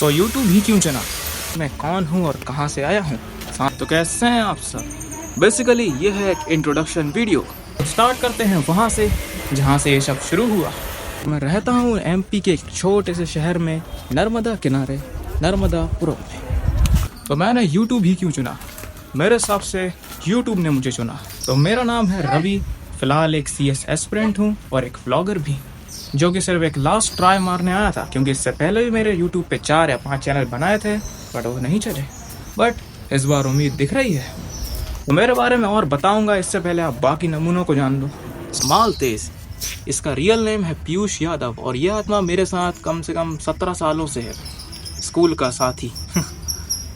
तो यूट्यूब ही क्यों चुना, मैं कौन हूँ और कहाँ से आया हूँ। तो कैसे हैं आप सब। बेसिकली ये है एक इंट्रोडक्शन वीडियो। तो स्टार्ट करते हैं वहाँ से जहाँ से ये सब शुरू हुआ। मैं रहता हूँ एमपी के एक छोटे से शहर में, नर्मदा किनारे, नर्मदापुरम में। तो मैंने यूट्यूब ही क्यों चुना, मेरे हिसाब से यूट्यूब ने मुझे चुना। तो मेरा नाम है रवि, फ़िलहाल एक CS एस्पिरेंट हूँ और एक व्लॉगर भी, जो कि सिर्फ एक लास्ट ट्राई मारने आया था, क्योंकि इससे पहले भी मेरे यूट्यूब पे 4 या 5 चैनल बनाए थे बट वो नहीं चले। बट इस बार उम्मीद दिख रही है। तो मेरे बारे में और बताऊंगा, इससे पहले आप बाकी नमूनों को जान लो। स्मॉल तेज, इसका रियल नेम है पीयूष यादव और यह आत्मा मेरे साथ कम से कम 17 सालों से है, स्कूल का साथी।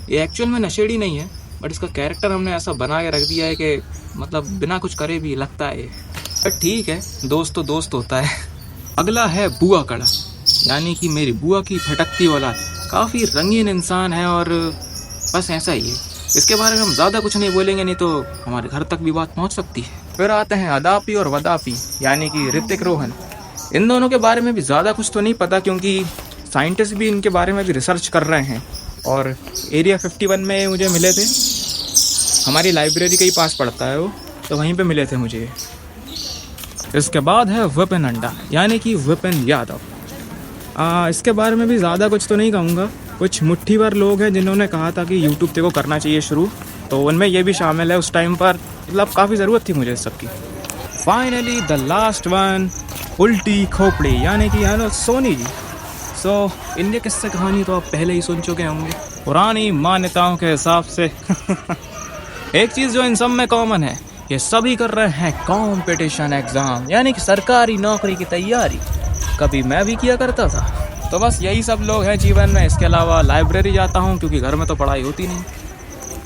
ये एक्चुअल में नशेड़ी नहीं है, बट इसका कैरेक्टर हमने ऐसा बना के रख दिया है कि मतलब बिना कुछ करे भी लगता है। बट ठीक है, दोस्त तो दोस्त होता है। अगला है बुआ कड़ा, यानी कि मेरी बुआ की भटकती औलाद। काफ़ी रंगीन इंसान है और बस ऐसा ही है। इसके बारे में हम ज़्यादा कुछ नहीं बोलेंगे, नहीं तो हमारे घर तक भी बात पहुंच सकती है। फिर आते हैं अदापी और वदापी, यानी कि ऋतिक रोहन। इन दोनों के बारे में भी ज़्यादा कुछ तो नहीं पता, क्योंकि साइंटिस्ट भी इनके बारे में भी रिसर्च कर रहे हैं और एरिया 51 में मुझे मिले थे। हमारी लाइब्रेरी के ही पास पड़ता है वो, तो वहीं पे मिले थे मुझे। इसके बाद है विपिन अंडा, यानी कि विपिन यादव। इसके बारे में भी ज़्यादा कुछ तो नहीं कहूँगा। कुछ मुट्ठी भर लोग हैं जिन्होंने कहा था कि यूट्यूब तेरे को करना चाहिए शुरू, तो उनमें ये भी शामिल है। उस टाइम पर मतलब काफ़ी ज़रूरत थी मुझे इस सब की। फाइनली द लास्ट वन, उल्टी खोपड़ी, यानी कि सोनी जी। सो इनके किस्से कहानी तो आप पहले ही सुन चुके होंगे पुरानी मान्यताओं के हिसाब से। एक चीज़ जो इन सब में कॉमन है, ये सभी कर रहे हैं कंपटीशन एग्ज़ाम, यानी कि सरकारी नौकरी की तैयारी। कभी मैं भी किया करता था। तो बस यही सब लोग हैं जीवन में। इसके अलावा लाइब्रेरी जाता हूँ, क्योंकि घर में तो पढ़ाई होती नहीं।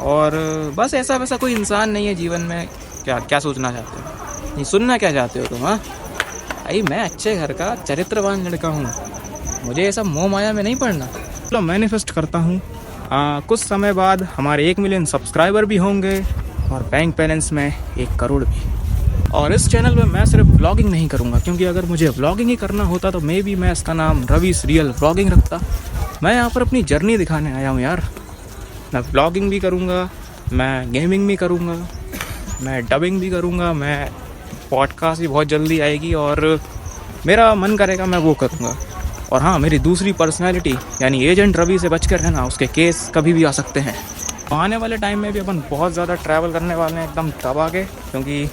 और बस ऐसा वैसा कोई इंसान नहीं है जीवन में। क्या सोचना चाहते हो, नहीं सुनना क्या चाहते हो तुम? हाँ भाई, मैं अच्छे घर का चरित्रवान लड़का हूँ, मुझे ये सब मोह माया में नहीं पड़ना। चलो मैनिफेस्ट करता हूँ, कुछ समय बाद हमारे 1 मिलियन सब्सक्राइबर भी होंगे और बैंक बैलेंस में 1 करोड़ भी। और इस चैनल में मैं सिर्फ व्लॉगिंग नहीं करूँगा, क्योंकि अगर मुझे व्लॉगिंग ही करना होता तो मे बी मैं इसका नाम रवी's रियल व्लॉगिंग रखता। मैं यहाँ पर अपनी जर्नी दिखाने आया हूँ यार। मैं व्लॉगिंग भी करूँगा, मैं गेमिंग भी करूँगा, मैं डबिंग भी करूँगा, मैं पॉडकास्ट भी बहुत जल्दी आएगी और मेरा मन करेगा मैं वो करूँगा। और हाँ, मेरी दूसरी पर्सनैलिटी यानी एजेंट रवि से बच कर रहना, उसके केस कभी भी आ सकते हैं। आने वाले टाइम में भी अपन बहुत ज़्यादा ट्रैवल करने वाले हैं, एकदम दबा के, क्योंकि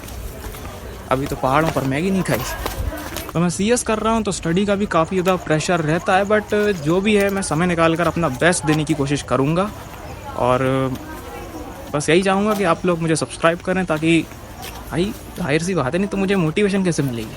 अभी तो पहाड़ों पर मैगी नहीं खाई। तो मैं CS कर रहा हूँ, तो स्टडी का भी काफ़ी ज़्यादा प्रेशर रहता है, बट जो भी है मैं समय निकाल कर अपना बेस्ट देने की कोशिश करूँगा। और बस यही चाहूँगा कि आप लोग मुझे सब्सक्राइब करें, ताकि भाई जाहिर सी बात है, नहीं तो मुझे मोटिवेशन कैसे मिलेगी।